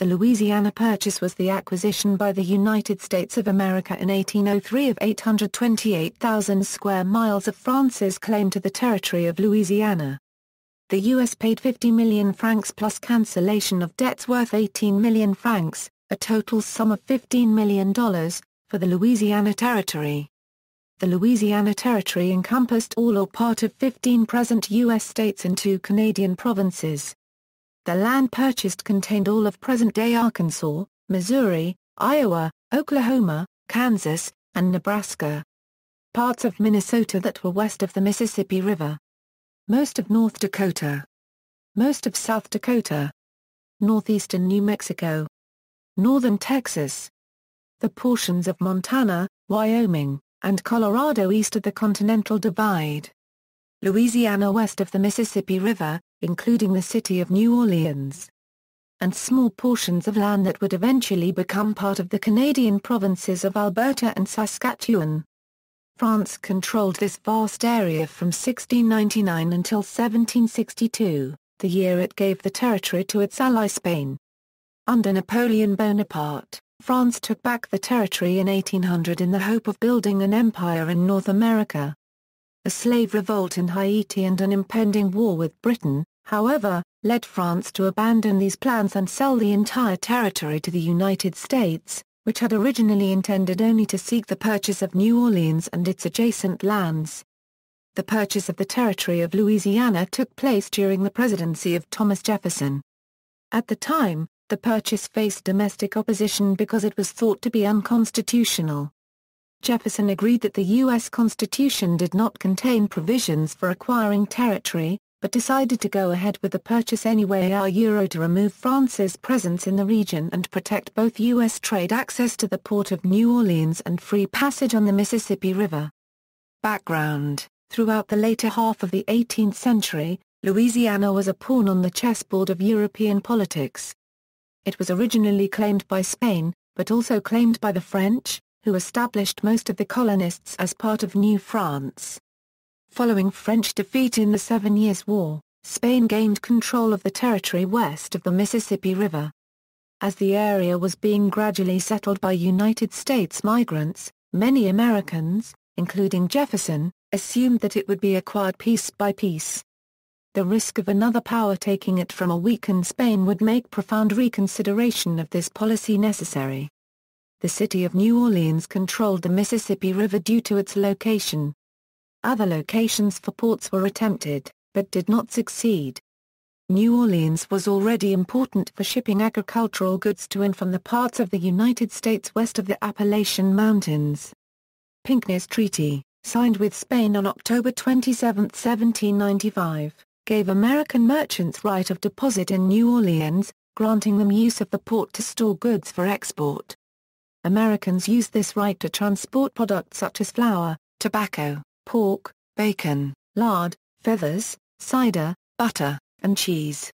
The Louisiana Purchase was the acquisition by the United States of America in 1803 of 828,000 square miles of France's claim to the territory of Louisiana. The U.S. paid 50 million francs plus cancellation of debts worth 18 million francs, a total sum of $15 million, for the Louisiana Territory. The Louisiana Territory encompassed all or part of 15 present U.S. states and 2 Canadian provinces. The land purchased contained all of present-day Arkansas, Missouri, Iowa, Oklahoma, Kansas, and Nebraska. Parts of Minnesota that were west of the Mississippi River. Most of North Dakota. Most of South Dakota. Northeastern New Mexico. Northern Texas. The portions of Montana, Wyoming, and Colorado east of the Continental Divide. Louisiana west of the Mississippi River, including the city of New Orleans. And small portions of land that would eventually become part of the Canadian provinces of Alberta and Saskatchewan. France controlled this vast area from 1699 until 1762, the year it gave the territory to its ally Spain. Under Napoleon Bonaparte, France took back the territory in 1800 in the hope of building an empire in North America. A slave revolt in Haiti and an impending war with Britain, however, led France to abandon these plans and sell the entire territory to the United States, which had originally intended only to seek the purchase of New Orleans and its adjacent lands. The purchase of the territory of Louisiana took place during the presidency of Thomas Jefferson. At the time, the purchase faced domestic opposition because it was thought to be unconstitutional. Jefferson agreed that the U.S. Constitution did not contain provisions for acquiring territory, but decided to go ahead with the purchase anyway to remove France's presence in the region and protect both U.S. trade access to the port of New Orleans and free passage on the Mississippi River. Background: throughout the later half of the 18th century, Louisiana was a pawn on the chessboard of European politics. It was originally claimed by Spain, but also claimed by the French, who established most of the colonists as part of New France. Following French defeat in the 7 Years' War, Spain gained control of the territory west of the Mississippi River. As the area was being gradually settled by United States migrants, many Americans, including Jefferson, assumed that it would be acquired piece by piece. The risk of another power taking it from a weakened Spain would make profound reconsideration of this policy necessary. The city of New Orleans controlled the Mississippi River due to its location. Other locations for ports were attempted, but did not succeed. New Orleans was already important for shipping agricultural goods to and from the parts of the United States west of the Appalachian Mountains. Pinckney's Treaty, signed with Spain on October 27, 1795, gave American merchants right of deposit in New Orleans, granting them use of the port to store goods for export. Americans used this right to transport products such as flour, tobacco, pork, bacon, lard, feathers, cider, butter, and cheese.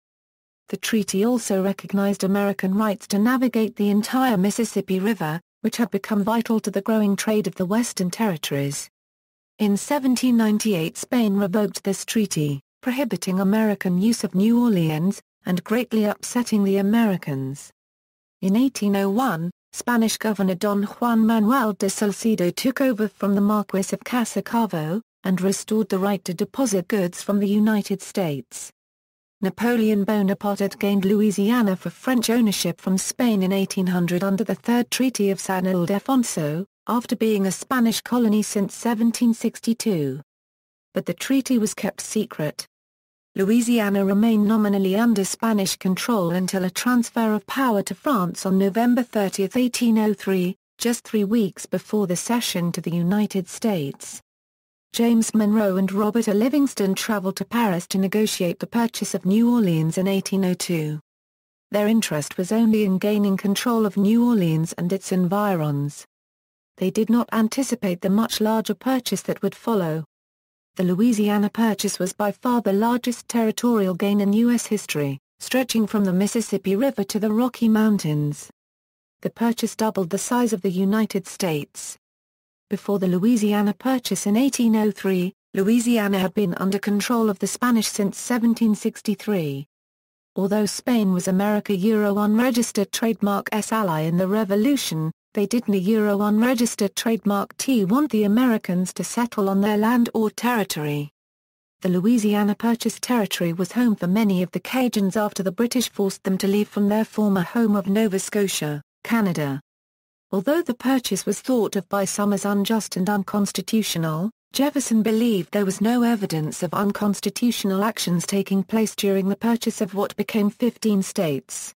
The treaty also recognized American rights to navigate the entire Mississippi River, which had become vital to the growing trade of the Western Territories. In 1798 Spain revoked this treaty, prohibiting American use of New Orleans, and greatly upsetting the Americans. In 1801, Spanish Governor Don Juan Manuel de Salcedo took over from the Marquis of Casacavo, and restored the right to deposit goods from the United States. Napoleon Bonaparte had gained Louisiana for French ownership from Spain in 1800 under the Third Treaty of San Ildefonso, after being a Spanish colony since 1762. But the treaty was kept secret. Louisiana remained nominally under Spanish control until a transfer of power to France on November 30, 1803, just 3 weeks before the cession to the United States. James Monroe and Robert A. Livingston traveled to Paris to negotiate the purchase of New Orleans in 1802. Their interest was only in gaining control of New Orleans and its environs. They did not anticipate the much larger purchase that would follow. The Louisiana Purchase was by far the largest territorial gain in U.S. history, stretching from the Mississippi River to the Rocky Mountains. The purchase doubled the size of the United States. Before the Louisiana Purchase in 1803, Louisiana had been under control of the Spanish since 1763. Although Spain was America Euro unregistered trademark S ally in the Revolution, they didn't Euro unregistered trademark T want the Americans to settle on their land or territory. The Louisiana Purchase territory was home for many of the Cajuns after the British forced them to leave from their former home of Nova Scotia, Canada. Although the purchase was thought of by some as unjust and unconstitutional, Jefferson believed there was no evidence of unconstitutional actions taking place during the purchase of what became 15 states.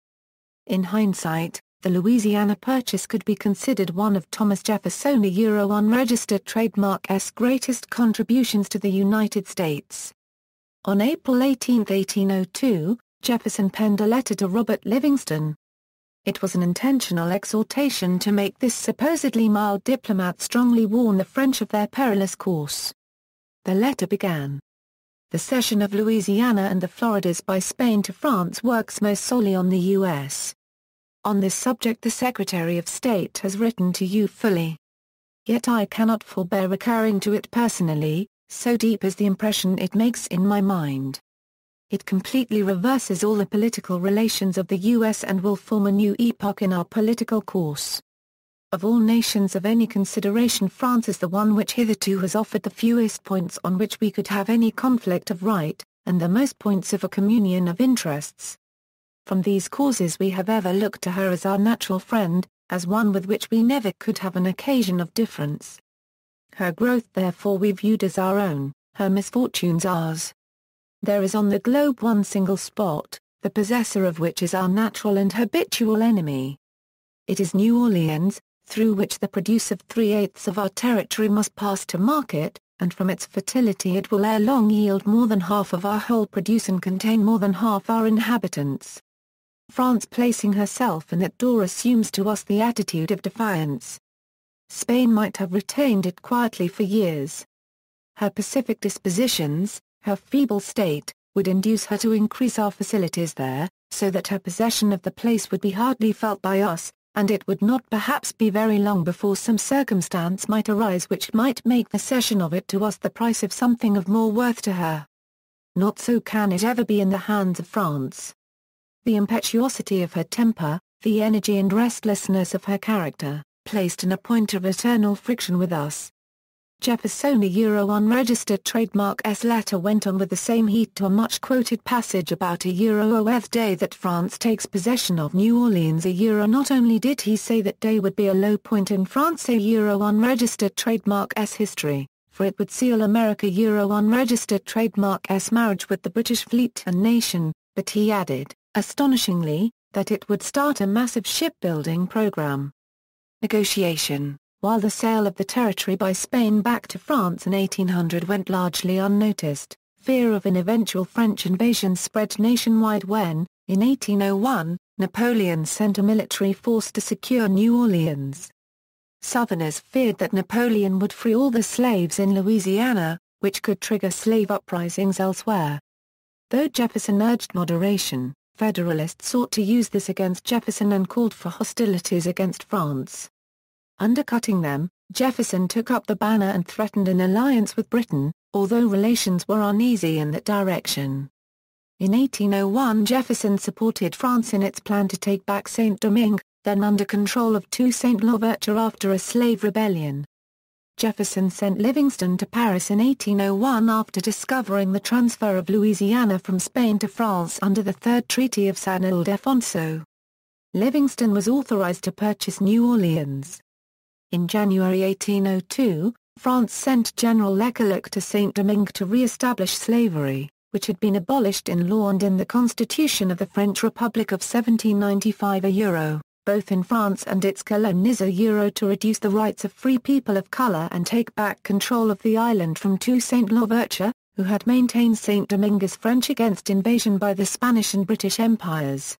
In hindsight, the Louisiana Purchase could be considered one of Thomas Jefferson's Euro unregistered trademark's greatest contributions to the United States. On April 18, 1802, Jefferson penned a letter to Robert Livingston. It was an intentional exhortation to make this supposedly mild diplomat strongly warn the French of their perilous course. The letter began: "The cession of Louisiana and the Floridas by Spain to France works most solely on the U.S. On this subject the Secretary of State has written to you fully. Yet I cannot forbear recurring to it personally, so deep is the impression it makes in my mind. It completely reverses all the political relations of the U.S. and will form a new epoch in our political course. Of all nations of any consideration, France is the one which hitherto has offered the fewest points on which we could have any conflict of right, and the most points of a communion of interests. From these causes we have ever looked to her as our natural friend, as one with which we never could have an occasion of difference. Her growth therefore we viewed as our own, her misfortunes ours. There is on the globe one single spot, the possessor of which is our natural and habitual enemy. It is New Orleans, through which the produce of 3/8 of our territory must pass to market, and from its fertility it will ere long yield more than half of our whole produce and contain more than half our inhabitants. France placing herself in that door assumes to us the attitude of defiance. Spain might have retained it quietly for years. Her pacific dispositions, her feeble state, would induce her to increase our facilities there, so that her possession of the place would be hardly felt by us, and it would not perhaps be very long before some circumstance might arise which might make the cession of it to us the price of something of more worth to her. Not so can it ever be in the hands of France. The impetuosity of her temper, the energy and restlessness of her character, placed in a point of eternal friction with us." Jefferson's Euro unregistered trademark's letter went on with the same heat to a much-quoted passage about a Euro-th day that France takes possession of New Orleans a Euro. Not only did he say that day would be a low point in France's Euro unregistered trademark's history, for it would seal America Euro unregistered trademark's marriage with the British fleet and nation, but he added, astonishingly, that it would start a massive shipbuilding program. Negotiation. While the sale of the territory by Spain back to France in 1800 went largely unnoticed, fear of an eventual French invasion spread nationwide when, in 1801, Napoleon sent a military force to secure New Orleans. Southerners feared that Napoleon would free all the slaves in Louisiana, which could trigger slave uprisings elsewhere. Though Jefferson urged moderation, Federalists sought to use this against Jefferson and called for hostilities against France. Undercutting them, Jefferson took up the banner and threatened an alliance with Britain, although relations were uneasy in that direction. In 1801 Jefferson supported France in its plan to take back Saint-Domingue, then under control of Toussaint Louverture after a slave rebellion. Jefferson sent Livingston to Paris in 1801 after discovering the transfer of Louisiana from Spain to France under the Third Treaty of San Ildefonso. Livingston was authorized to purchase New Orleans. In January 1802, France sent General Leclerc to Saint-Domingue to re-establish slavery, which had been abolished in law and in the Constitution of the French Republic of 1795 Euro, both in France and its colonies Euro to reduce the rights of free people of color and take back control of the island from Toussaint Louverture, who had maintained Saint-Domingue as French against invasion by the Spanish and British empires.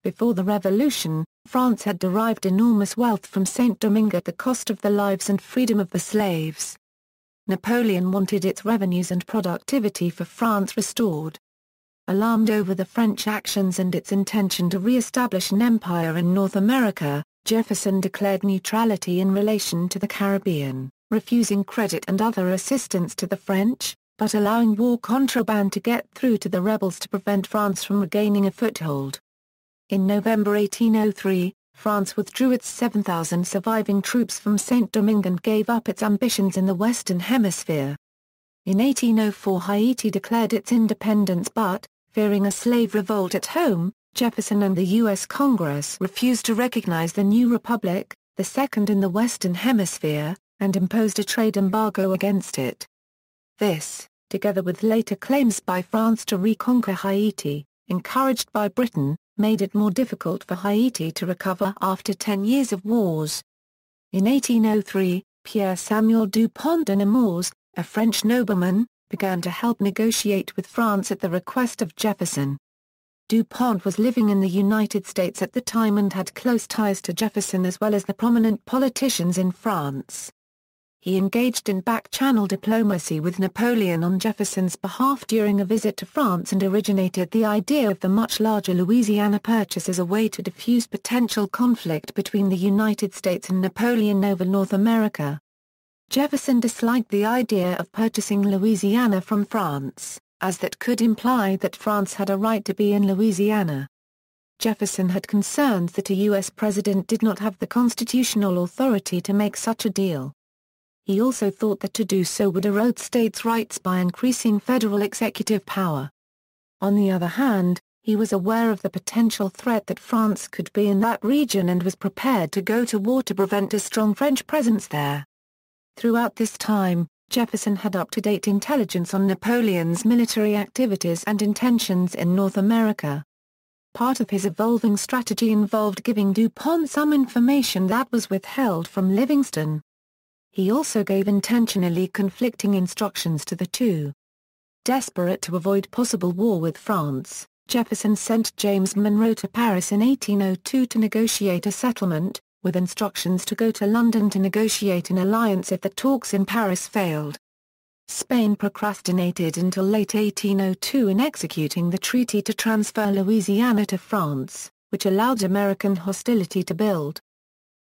Before the Revolution, France had derived enormous wealth from Saint-Domingue at the cost of the lives and freedom of the slaves. Napoleon wanted its revenues and productivity for France restored. Alarmed over the French actions and its intention to re-establish an empire in North America, Jefferson declared neutrality in relation to the Caribbean, refusing credit and other assistance to the French, but allowing war contraband to get through to the rebels to prevent France from regaining a foothold. In November 1803, France withdrew its 7,000 surviving troops from Saint-Domingue and gave up its ambitions in the Western Hemisphere. In 1804 Haiti declared its independence but, fearing a slave revolt at home, Jefferson and the U.S. Congress refused to recognize the new republic, the second in the Western Hemisphere, and imposed a trade embargo against it. This, together with later claims by France to reconquer Haiti, encouraged by Britain, made it more difficult for Haiti to recover after 10 years of wars. In 1803, Pierre Samuel Dupont de Nemours, a French nobleman, began to help negotiate with France at the request of Jefferson. Dupont was living in the United States at the time and had close ties to Jefferson as well as the prominent politicians in France. He engaged in back-channel diplomacy with Napoleon on Jefferson's behalf during a visit to France and originated the idea of the much larger Louisiana Purchase as a way to diffuse potential conflict between the United States and Napoleon over North America. Jefferson disliked the idea of purchasing Louisiana from France, as that could imply that France had a right to be in Louisiana. Jefferson had concerns that a U.S. president did not have the constitutional authority to make such a deal. He also thought that to do so would erode states' rights by increasing federal executive power. On the other hand, he was aware of the potential threat that France could be in that region and was prepared to go to war to prevent a strong French presence there. Throughout this time, Jefferson had up-to-date intelligence on Napoleon's military activities and intentions in North America. Part of his evolving strategy involved giving Dupont some information that was withheld from Livingston. He also gave intentionally conflicting instructions to the two. Desperate to avoid possible war with France, Jefferson sent James Monroe to Paris in 1802 to negotiate a settlement, with instructions to go to London to negotiate an alliance if the talks in Paris failed. Spain procrastinated until late 1802 in executing the treaty to transfer Louisiana to France, which allowed American hostility to build.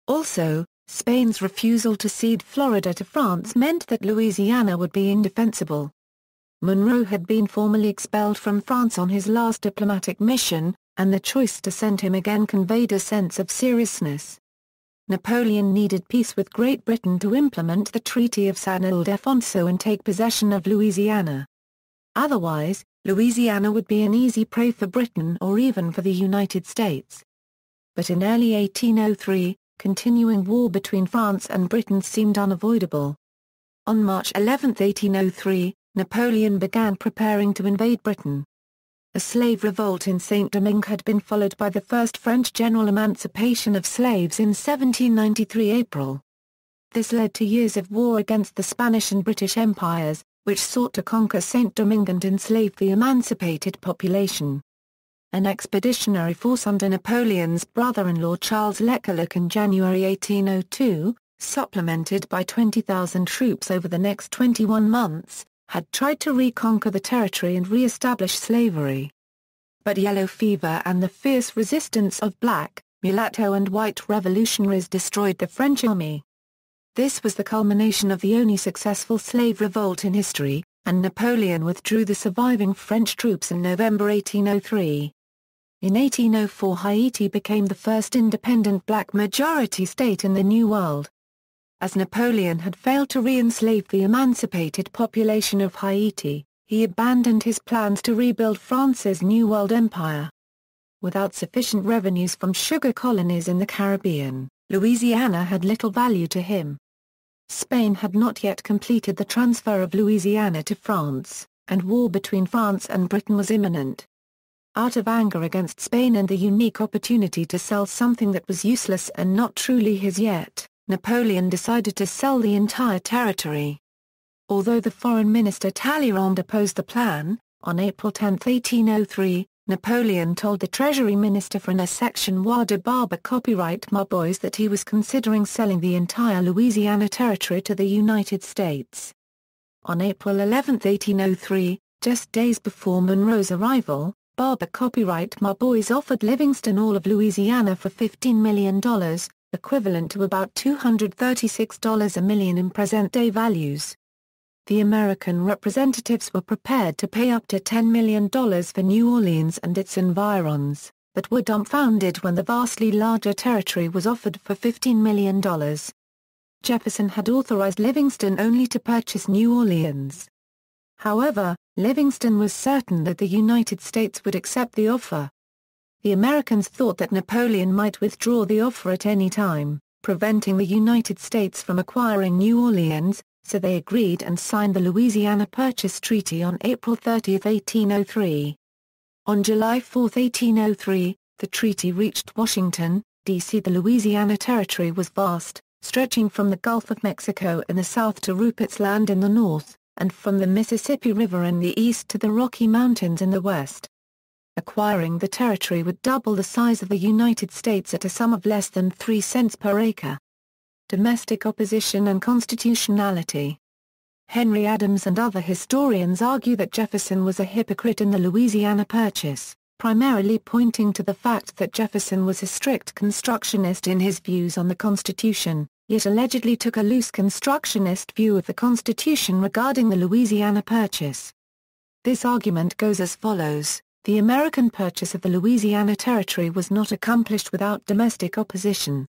Also, Spain's refusal to cede Florida to France meant that Louisiana would be indefensible. Monroe had been formally expelled from France on his last diplomatic mission, and the choice to send him again conveyed a sense of seriousness. Napoleon needed peace with Great Britain to implement the Treaty of San Ildefonso and take possession of Louisiana. Otherwise, Louisiana would be an easy prey for Britain or even for the United States. But in early 1803, continuing war between France and Britain seemed unavoidable. On March 11, 1803, Napoleon began preparing to invade Britain. A slave revolt in Saint-Domingue had been followed by the first French general emancipation of slaves in 1793 April. This led to years of war against the Spanish and British empires, which sought to conquer Saint-Domingue and enslave the emancipated population. An expeditionary force under Napoleon's brother-in-law Charles Leclerc in January 1802, supplemented by 20,000 troops over the next 21 months, had tried to reconquer the territory and re-establish slavery. But yellow fever and the fierce resistance of black, mulatto and white revolutionaries destroyed the French army. This was the culmination of the only successful slave revolt in history, and Napoleon withdrew the surviving French troops in November 1803. In 1804 Haiti became the first independent black majority state in the New World. As Napoleon had failed to re-enslave the emancipated population of Haiti, he abandoned his plans to rebuild France's New World Empire. Without sufficient revenues from sugar colonies in the Caribbean, Louisiana had little value to him. Spain had not yet completed the transfer of Louisiana to France, and war between France and Britain was imminent. Out of anger against Spain and the unique opportunity to sell something that was useless and not truly his yet, Napoleon decided to sell the entire territory. Although the foreign minister Talleyrand opposed the plan, on April 10, 1803, Napoleon told the Treasury Minister Frédéric Section de Barbe copyright Mabois that he was considering selling the entire Louisiana territory to the United States. On April 11, 1803, just days before Monroe's arrival, Barbe copyright Mabois offered Livingston all of Louisiana for $15 million, equivalent to about $236 a million in present-day values. The American representatives were prepared to pay up to $10 million for New Orleans and its environs, but were dumbfounded when the vastly larger territory was offered for $15 million. Jefferson had authorized Livingston only to purchase New Orleans. However, Livingston was certain that the United States would accept the offer. The Americans thought that Napoleon might withdraw the offer at any time, preventing the United States from acquiring New Orleans, so they agreed and signed the Louisiana Purchase Treaty on April 30, 1803. On July 4, 1803, the treaty reached Washington, D.C. The Louisiana Territory was vast, stretching from the Gulf of Mexico in the south to Rupert's Land in the north, and from the Mississippi River in the east to the Rocky Mountains in the west. Acquiring the territory would double the size of the United States at a sum of less than 3 cents per acre. Domestic opposition and constitutionality. Henry Adams and other historians argue that Jefferson was a hypocrite in the Louisiana Purchase, primarily pointing to the fact that Jefferson was a strict constructionist in his views on the Constitution, yet allegedly took a loose constructionist view of the Constitution regarding the Louisiana Purchase. This argument goes as follows: the American purchase of the Louisiana Territory was not accomplished without domestic opposition.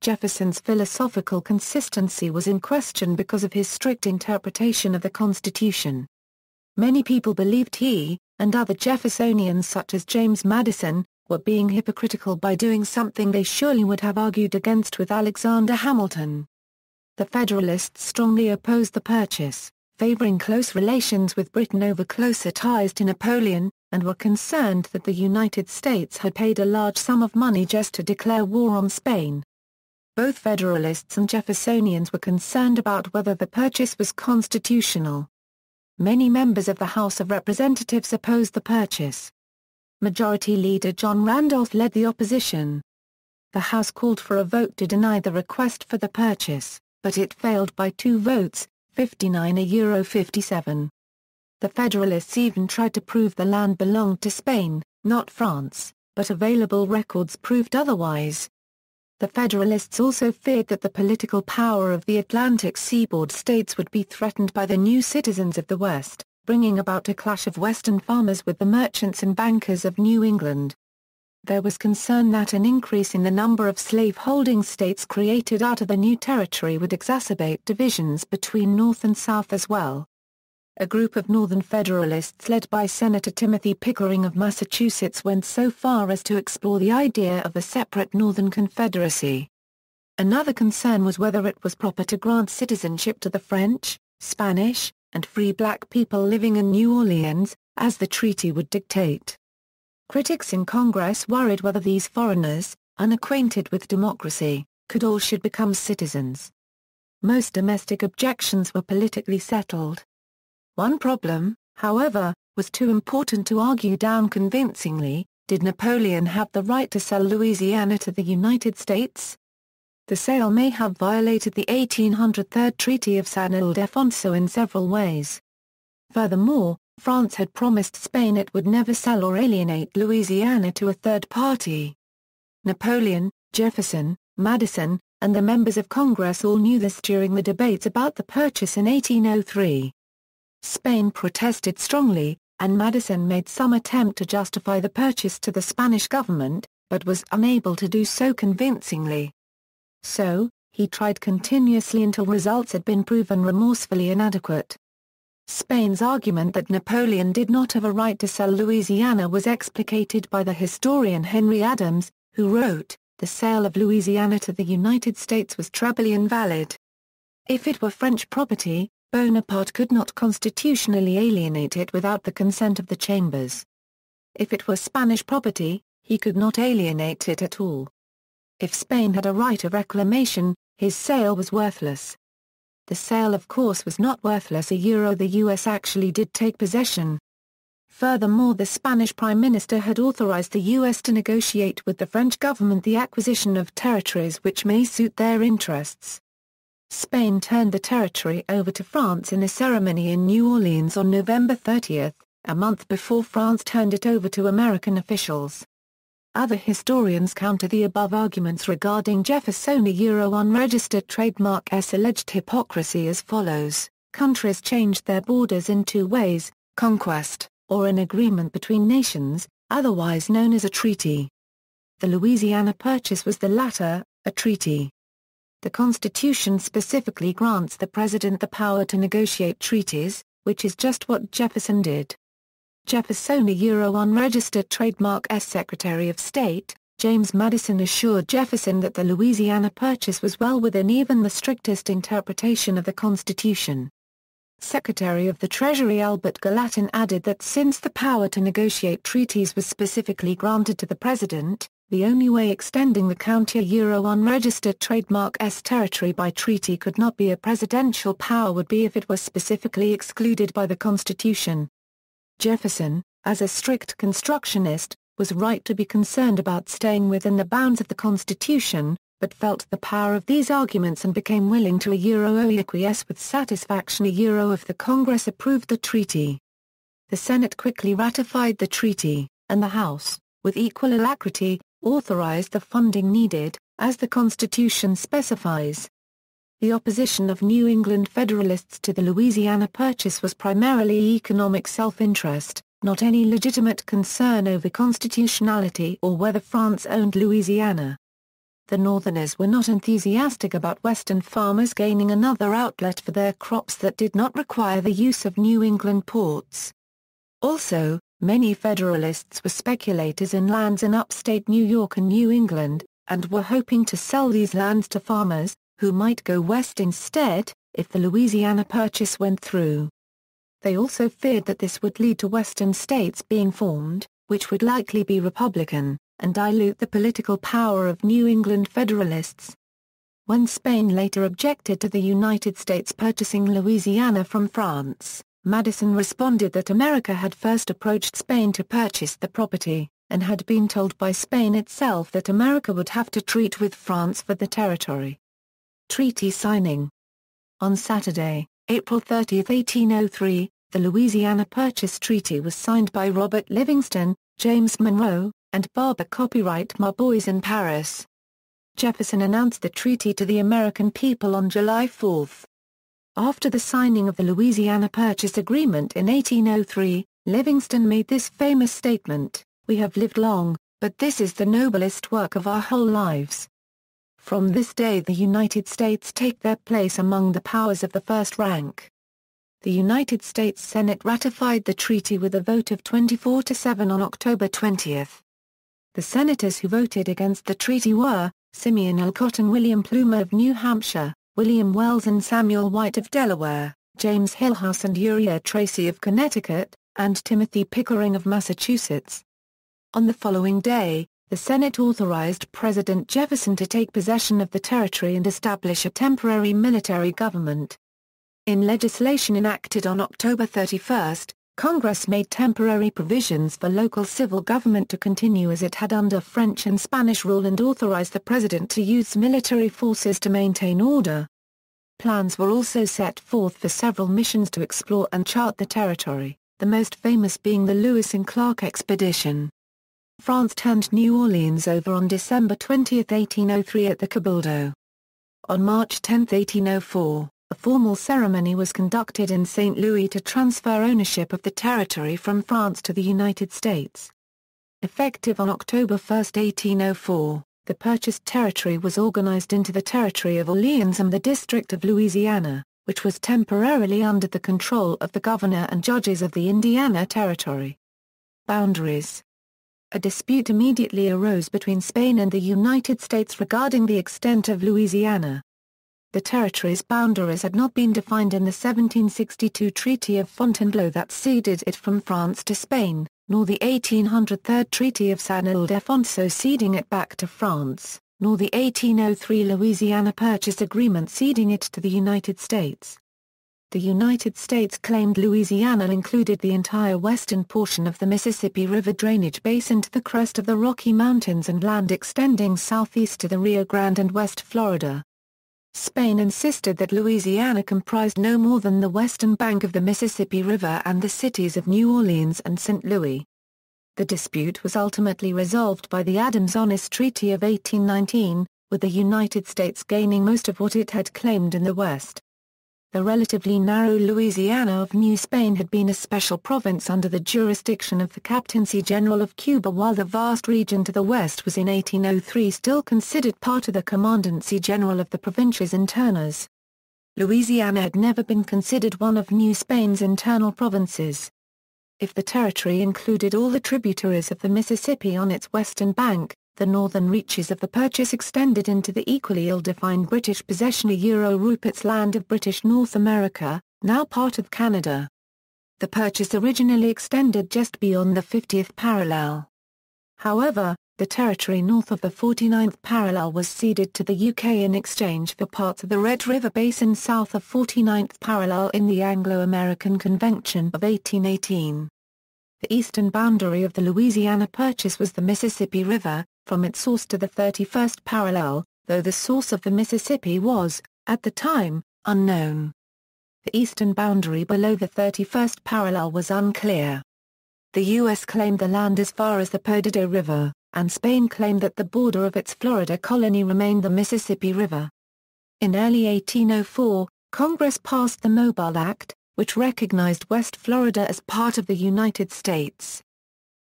Jefferson's philosophical consistency was in question because of his strict interpretation of the Constitution. Many people believed he, and other Jeffersonians such as James Madison, were being hypocritical by doing something they surely would have argued against with Alexander Hamilton. The Federalists strongly opposed the purchase, favoring close relations with Britain over closer ties to Napoleon, and were concerned that the United States had paid a large sum of money just to declare war on Spain. Both Federalists and Jeffersonians were concerned about whether the purchase was constitutional. Many members of the House of Representatives opposed the purchase. Majority Leader John Randolph led the opposition. The House called for a vote to deny the request for the purchase, but it failed by 2 votes, 59-57. The Federalists even tried to prove the land belonged to Spain, not France, but available records proved otherwise. The Federalists also feared that the political power of the Atlantic seaboard states would be threatened by the new citizens of the West, bringing about a clash of Western farmers with the merchants and bankers of New England. There was concern that an increase in the number of slave-holding states created out of the new territory would exacerbate divisions between North and South as well. A group of Northern Federalists led by Senator Timothy Pickering of Massachusetts went so far as to explore the idea of a separate Northern Confederacy. Another concern was whether it was proper to grant citizenship to the French, Spanish, and free black people living in New Orleans, as the treaty would dictate. Critics in Congress worried whether these foreigners, unacquainted with democracy, could or should become citizens. Most domestic objections were politically settled. One problem, however, was too important to argue down convincingly: did Napoleon have the right to sell Louisiana to the United States? The sale may have violated the 1803 Treaty of San Ildefonso in several ways. Furthermore, France had promised Spain it would never sell or alienate Louisiana to a third party. Napoleon, Jefferson, Madison, and the members of Congress all knew this during the debates about the purchase in 1803. Spain protested strongly, and Madison made some attempt to justify the purchase to the Spanish government, but was unable to do so convincingly. So, he tried continuously until results had been proven remorsefully inadequate. Spain's argument that Napoleon did not have a right to sell Louisiana was explicated by the historian Henry Adams, who wrote, "The sale of Louisiana to the United States was trebly invalid. If it were French property, Bonaparte could not constitutionally alienate it without the consent of the Chambers. If it were Spanish property, he could not alienate it at all. If Spain had a right of reclamation, his sale was worthless." The sale of course was not worthless. The U.S. actually did take possession. Furthermore, the Spanish Prime Minister had authorized the U.S. to negotiate with the French government the acquisition of territories which may suit their interests. Spain turned the territory over to France in a ceremony in New Orleans on November 30, a month before France turned it over to American officials. Other historians counter the above arguments regarding Jeffersonian unregistered trademark's alleged hypocrisy as follows: countries changed their borders in two ways: conquest, or an agreement between nations, otherwise known as a treaty. The Louisiana Purchase was the latter, a treaty. The Constitution specifically grants the President the power to negotiate treaties, which is just what Jefferson did. Jefferson unregistered trademark's Secretary of State, James Madison, assured Jefferson that the Louisiana Purchase was well within even the strictest interpretation of the Constitution. Secretary of the Treasury Albert Gallatin added that since the power to negotiate treaties was specifically granted to the President, the only way extending the counter-unregistered trademark's territory by treaty could not be a presidential power would be if it was specifically excluded by the Constitution. Jefferson, as a strict constructionist, was right to be concerned about staying within the bounds of the Constitution, but felt the power of these arguments and became willing to acquiesce with satisfaction if the Congress approved the treaty. The Senate quickly ratified the treaty, and the House, with equal alacrity, authorized the funding needed, as the Constitution specifies. The opposition of New England Federalists to the Louisiana Purchase was primarily economic self-interest, not any legitimate concern over constitutionality or whether France owned Louisiana. The Northerners were not enthusiastic about Western farmers gaining another outlet for their crops that did not require the use of New England ports. Also, many Federalists were speculators in lands in upstate New York and New England, and were hoping to sell these lands to farmers, who might go west instead, if the Louisiana Purchase went through. They also feared that this would lead to Western states being formed, which would likely be Republican, and dilute the political power of New England Federalists. When Spain later objected to the United States purchasing Louisiana from France, Madison responded that America had first approached Spain to purchase the property, and had been told by Spain itself that America would have to treat with France for the territory. Treaty signing. On Saturday, April 30, 1803, the Louisiana Purchase Treaty was signed by Robert Livingston, James Monroe, and Barber Copyright Marbois in Paris. Jefferson announced the treaty to the American people on July 4. After the signing of the Louisiana Purchase Agreement in 1803, Livingston made this famous statement: "We have lived long, but this is the noblest work of our whole lives. From this day the United States take their place among the powers of the first rank." The United States Senate ratified the treaty with a vote of 24-7 on October 20. The senators who voted against the treaty were Simeon Alcott and William Plumer of New Hampshire, William Wells and Samuel White of Delaware, James Hillhouse and Uriah Tracy of Connecticut, and Timothy Pickering of Massachusetts. On the following day, the Senate authorized President Jefferson to take possession of the territory and establish a temporary military government. In legislation enacted on October 31, Congress made temporary provisions for local civil government to continue as it had under French and Spanish rule and authorized the President to use military forces to maintain order. Plans were also set forth for several missions to explore and chart the territory, the most famous being the Lewis and Clark expedition. France turned New Orleans over on December 20, 1803 at the Cabildo. On March 10, 1804, a formal ceremony was conducted in St. Louis to transfer ownership of the territory from France to the United States. Effective on October 1, 1804, the purchased territory was organized into the Territory of Orleans and the District of Louisiana, which was temporarily under the control of the governor and judges of the Indiana Territory. Boundaries. A dispute immediately arose between Spain and the United States regarding the extent of Louisiana. The territory's boundaries had not been defined in the 1762 Treaty of Fontainebleau that ceded it from France to Spain, nor the 1800 Third Treaty of San Ildefonso ceding it back to France, nor the 1803 Louisiana Purchase Agreement ceding it to the United States. The United States claimed Louisiana included the entire western portion of the Mississippi River drainage basin to the crest of the Rocky Mountains and land extending southeast to the Rio Grande and West Florida. Spain insisted that Louisiana comprised no more than the western bank of the Mississippi River and the cities of New Orleans and St. Louis. The dispute was ultimately resolved by the Adams-Onis Treaty of 1819, with the United States gaining most of what it had claimed in the West. The relatively narrow Louisiana of New Spain had been a special province under the jurisdiction of the Captaincy General of Cuba, while the vast region to the west was in 1803 still considered part of the Commandancy General of the Provincias Internas. Louisiana had never been considered one of New Spain's internal provinces. If the territory included all the tributaries of the Mississippi on its western bank, the northern reaches of the Purchase extended into the equally ill-defined British possession Rupert's Land of British North America, now part of Canada. The Purchase originally extended just beyond the 50th parallel. However, the territory north of the 49th parallel was ceded to the UK in exchange for parts of the Red River Basin south of 49th parallel in the Anglo-American Convention of 1818. The eastern boundary of the Louisiana Purchase was the Mississippi River, from its source to the 31st parallel, though the source of the Mississippi was, at the time, unknown. The eastern boundary below the 31st parallel was unclear. The U.S. claimed the land as far as the Perdido River, and Spain claimed that the border of its Florida colony remained the Mississippi River. In early 1804, Congress passed the Mobile Act, which recognized West Florida as part of the United States.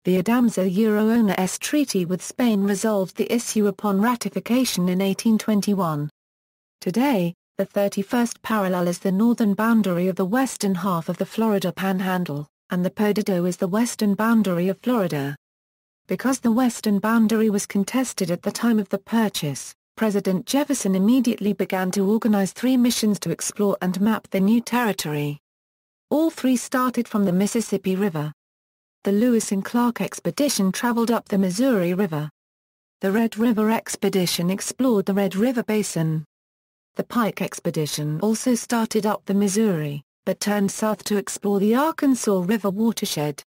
The Adamso-Euroona Treaty with Spain resolved the issue upon ratification in 1821. Today, the 31st parallel is the northern boundary of the western half of the Florida Panhandle, and the Perdido is the western boundary of Florida. Because the western boundary was contested at the time of the Purchase, President Jefferson immediately began to organize 3 missions to explore and map the new territory. All 3 started from the Mississippi River. The Lewis and Clark expedition traveled up the Missouri River. The Red River expedition explored the Red River Basin. The Pike expedition also started up the Missouri, but turned south to explore the Arkansas River watershed.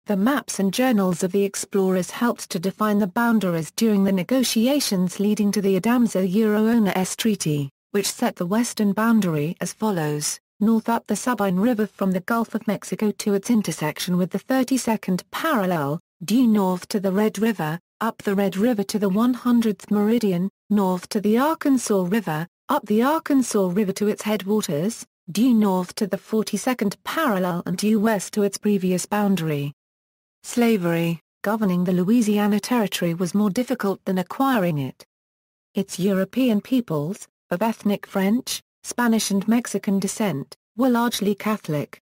The maps and journals of the explorers helped to define the boundaries during the negotiations leading to the Adamso-Euroona Treaty, which set the western boundary as follows: north up the Sabine River from the Gulf of Mexico to its intersection with the 32nd parallel, due north to the Red River, up the Red River to the 100th meridian, north to the Arkansas River, up the Arkansas River to its headwaters, due north to the 42nd parallel and due west to its previous boundary. Slavery, governing the Louisiana Territory was more difficult than acquiring it. Its European peoples, of ethnic French, Spanish and Mexican descent, were largely Catholic.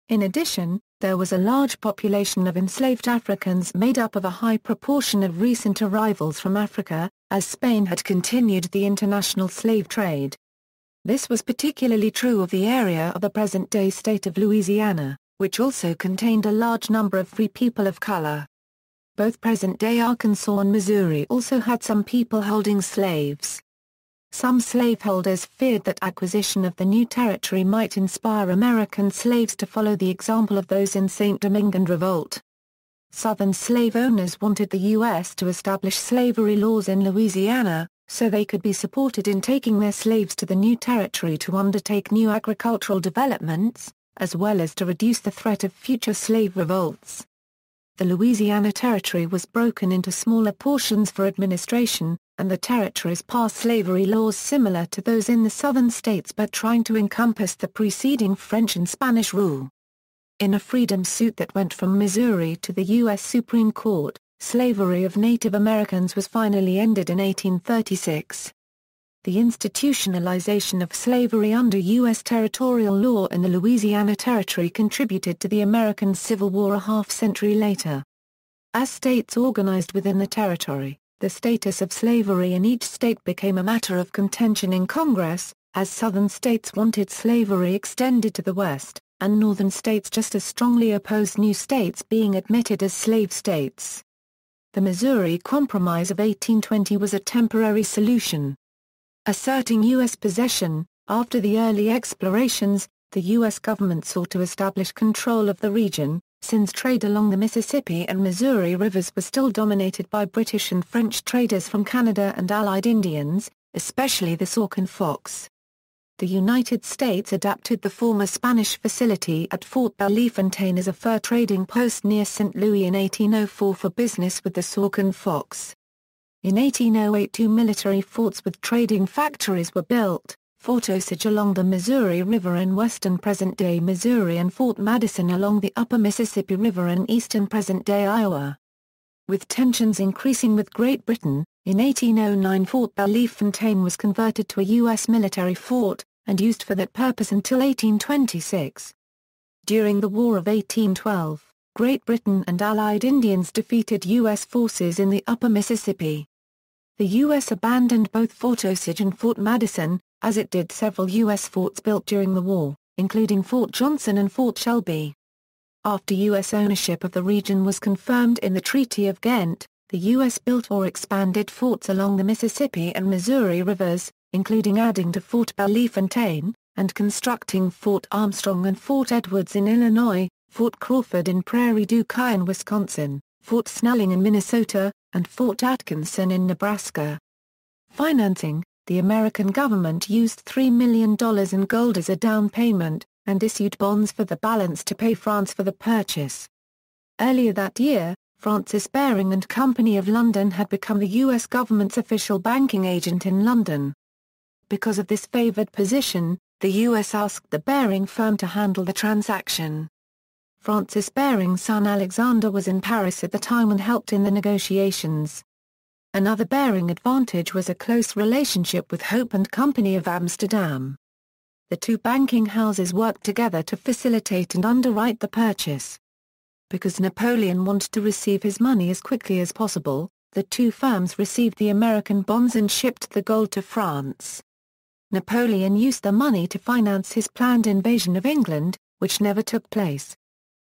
In addition, there was a large population of enslaved Africans made up of a high proportion of recent arrivals from Africa, as Spain had continued the international slave trade. This was particularly true of the area of the present-day state of Louisiana, which also contained a large number of free people of color. Both present-day Arkansas and Missouri also had some people holding slaves. Some slaveholders feared that acquisition of the new territory might inspire American slaves to follow the example of those in St. Domingue and revolt. Southern slave owners wanted the U.S. to establish slavery laws in Louisiana, so they could be supported in taking their slaves to the new territory to undertake new agricultural developments, as well as to reduce the threat of future slave revolts. The Louisiana Territory was broken into smaller portions for administration, and the territories passed slavery laws similar to those in the southern states but trying to encompass the preceding French and Spanish rule. In a freedom suit that went from Missouri to the U.S. Supreme Court, slavery of Native Americans was finally ended in 1836. The institutionalization of slavery under U.S. territorial law in the Louisiana Territory contributed to the American Civil War a half-century later. As states organized within the territory, the status of slavery in each state became a matter of contention in Congress, as southern states wanted slavery extended to the west, and northern states just as strongly opposed new states being admitted as slave states. The Missouri Compromise of 1820 was a temporary solution. Asserting U.S. possession, after the early explorations, the U.S. government sought to establish control of the region, since trade along the Mississippi and Missouri rivers was still dominated by British and French traders from Canada and Allied Indians, especially the Sauk and Fox. The United States adapted the former Spanish facility at Fort Bellefontaine as a fur trading post near St. Louis in 1804 for business with the Sauk and Fox. In 1808 2 military forts with trading factories were built, Fort Osage along the Missouri River in western present-day Missouri and Fort Madison along the upper Mississippi River in eastern present-day Iowa. With tensions increasing with Great Britain, in 1809 Fort Bellefontaine was converted to a U.S. military fort, and used for that purpose until 1826. During the War of 1812, Great Britain and Allied Indians defeated U.S. forces in the upper Mississippi. The U.S. abandoned both Fort Osage and Fort Madison, as it did several U.S. forts built during the war, including Fort Johnson and Fort Shelby. After U.S. ownership of the region was confirmed in the Treaty of Ghent, the U.S. built or expanded forts along the Mississippi and Missouri rivers, including adding to Fort Bellefontaine, and constructing Fort Armstrong and Fort Edwards in Illinois, Fort Crawford in Prairie du Chien, Wisconsin, Fort Snelling in Minnesota, and Fort Atkinson in Nebraska. Financing: the American government used $3 million in gold as a down payment, and issued bonds for the balance to pay France for the purchase. Earlier that year, Francis Baring and Company of London had become the U.S. government's official banking agent in London. Because of this favored position, the U.S. asked the Baring firm to handle the transaction. Francis Baring's son Alexander was in Paris at the time and helped in the negotiations. Another Baring advantage was a close relationship with Hope and Company of Amsterdam. The two banking houses worked together to facilitate and underwrite the purchase. Because Napoleon wanted to receive his money as quickly as possible, the two firms received the American bonds and shipped the gold to France. Napoleon used the money to finance his planned invasion of England, which never took place.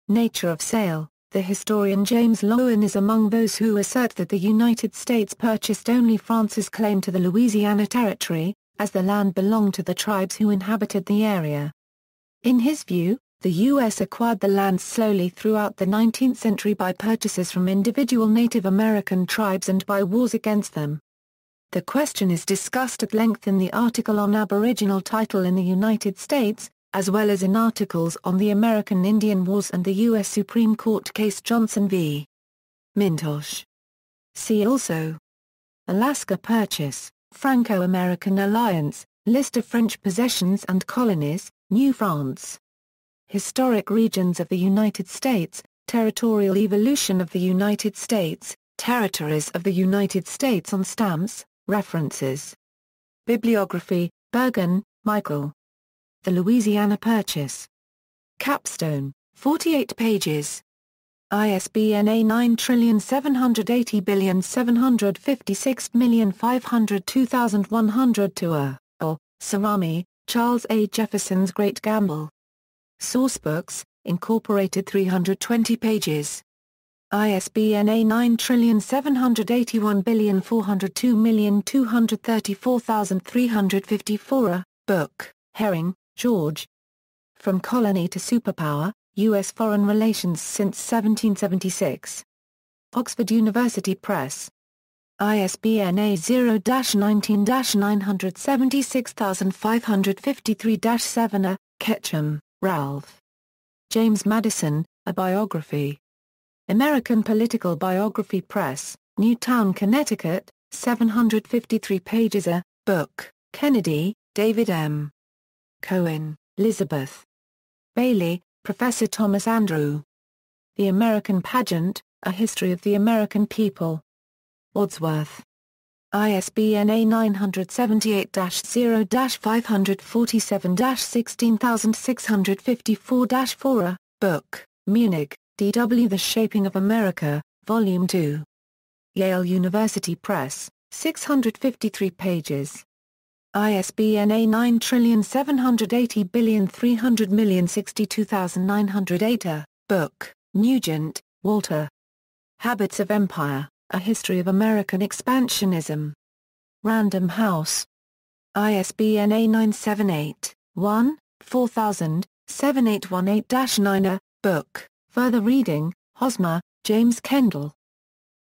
Nature of sale: the historian James Loewen is among those who assert that the United States purchased only France's claim to the Louisiana Territory, as the land belonged to the tribes who inhabited the area. In his view, the U.S. acquired the land slowly throughout the 19th century by purchases from individual Native American tribes and by wars against them. The question is discussed at length in the article on Aboriginal title in the United States, as well as in articles on the American Indian Wars and the U.S. Supreme Court case Johnson v. Mintosh. See also: Alaska Purchase, Franco-American Alliance, List of French possessions and colonies, New France. Historic regions of the United States, Territorial evolution of the United States, Territories of the United States on stamps, references. Bibliography: Bergen, Michael. The Louisiana Purchase. Capstone, 48 pages. ISBN A9780756502102 or, Sarami, Charles A. Jefferson's Great Gamble. Sourcebooks, Incorporated 320 pages. ISBN A9781402234354. Book, Herring, George. From Colony to Superpower, U.S. Foreign Relations since 1776. Oxford University Press. ISBN A0-19-976553-7 Ketchum, Ralph. James Madison, A Biography. American Political Biography Press, Newtown, Connecticut, 753 pages. A book, Kennedy, David M. Cohen, Elizabeth. Bailey, Professor Thomas Andrew. The American Pageant, A History of the American People. Wadsworth. ISBN A978-0-547-16654-4. Book, Munich, D.W. The Shaping of America, Volume 2. Yale University Press, 653 pages. ISBN A9780300062908. Book, Nugent, Walter. Habits of Empire, A History of American Expansionism. Random House. ISBN A978-1-4000-7818-9. Book, Further Reading, Hosmer, James Kendall.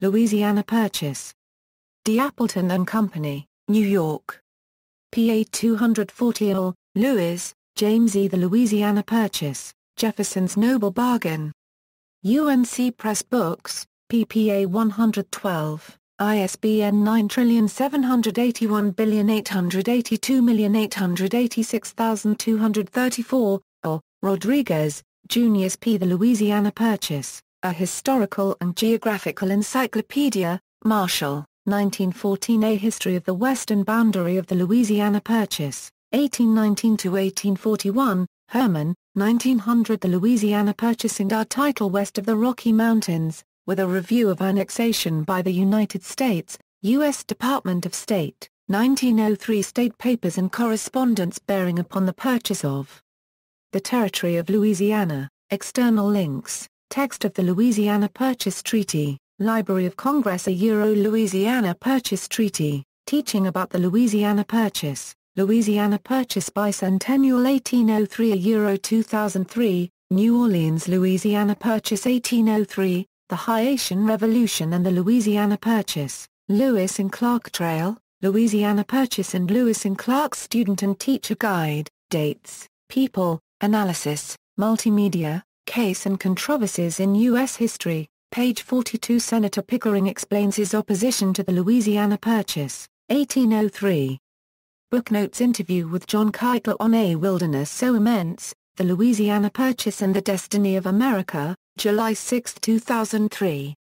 Louisiana Purchase. D. Appleton and Company, New York. PA 240 L, Lewis, James E. The Louisiana Purchase, Jefferson's Noble Bargain. UNC Press Books, PPA 112. ISBN 9781882886234, or, Rodriguez, Junius P. The Louisiana Purchase, A Historical and Geographical Encyclopedia, Marshall, 1914. A History of the Western Boundary of the Louisiana Purchase, 1819–1841, Herman, 1900. The Louisiana Purchase and our title west of the Rocky Mountains, with a review of annexation by the United States, U.S. Department of State, 1903. State papers and correspondence bearing upon the purchase of the territory of Louisiana, external links, text of the Louisiana Purchase Treaty, Library of Congress. Louisiana Purchase Treaty, teaching about the Louisiana Purchase, Louisiana Purchase Bicentennial 1803. 2003, New Orleans Louisiana Purchase 1803, the Haitian Revolution and the Louisiana Purchase, Lewis and Clark Trail, Louisiana Purchase and Lewis and Clark's Student and Teacher Guide, Dates, People, Analysis, Multimedia, Case and Controversies in U.S. History, page 42. Senator Pickering explains his opposition to the Louisiana Purchase, 1803. Booknotes. Interview with John Keitel on A Wilderness So Immense, The Louisiana Purchase and the Destiny of America, July 6, 2003.